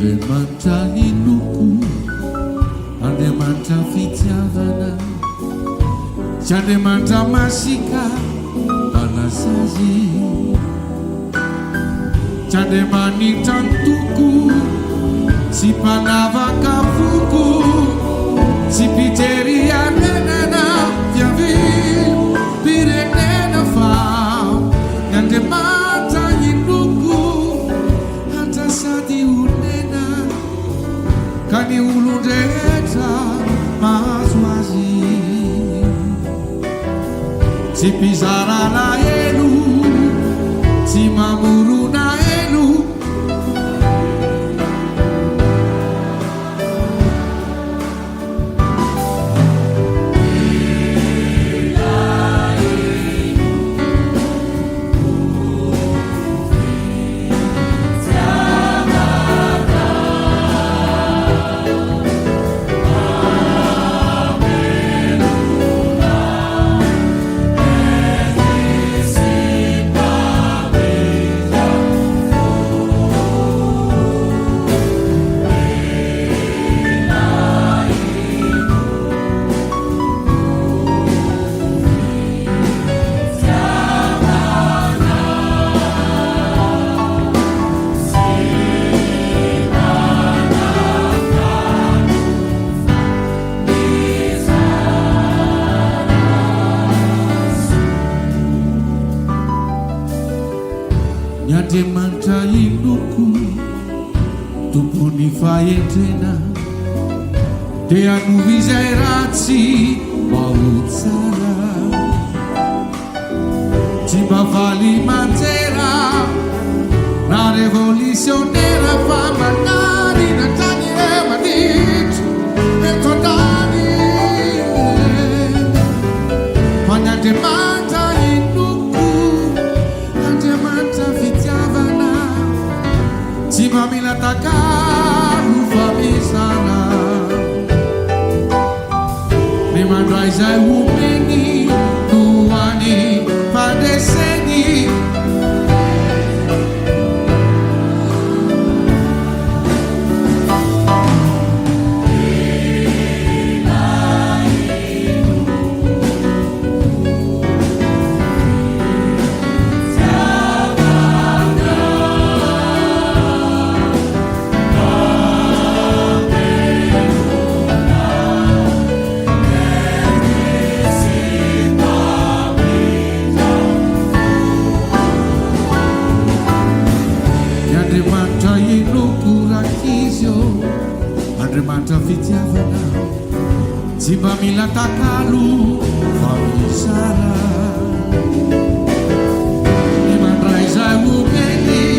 Andriamanitra hinoko, Andriamanitra fitiavana, tsy Andriamanitra masika mpanasazy, tsy Andriamanitra ntoko, tsy mpanavaka foko, tsy mpitery anenana fiaviam-pirenena fa ny Andriamanitra hinoko, andrasady onena ka ny olon-drehetra mahazo azy, tsy mpizara lahelo, tsy mamorona elo, ny Andriamanitra hinoko, tompony fahendrena, dia anovo izay ratsy mba ho tsara, tsy mba valy manjera na revolutionnera fa manarina tany mandritro eto an-tany, fa ny Andriamanitra hinoko, Andriamanitra fitiavana, tsy mamila takalo fa mizana, ny mandray izay omeny toany fandreseny, Andriamanitra hinoko rakizyo, Andriamanitra fitiavana, tsy mba mila takalo fa mizara, ny mandray izay omeny